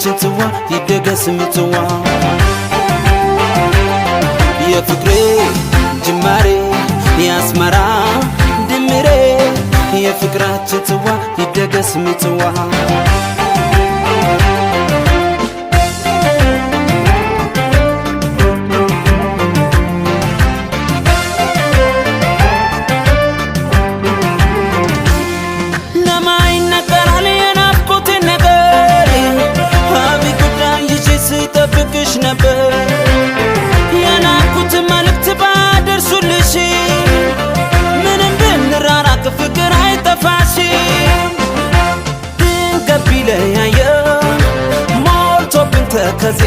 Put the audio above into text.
የፍቅራችን ጽዋ ይደገስ ምጽዋ የፍቅሬ ጅማሬ የአስመራ ድምሬ የፍቅራችን ጽዋ ይደገስ ምጽዋ ነበር የናኩት መልእክት ባደርሱልሽ ምንም ብንራራቅ ፍቅር አይጠፋሽ ድንገት ቢለያየ ሞልቶብን ተከዜ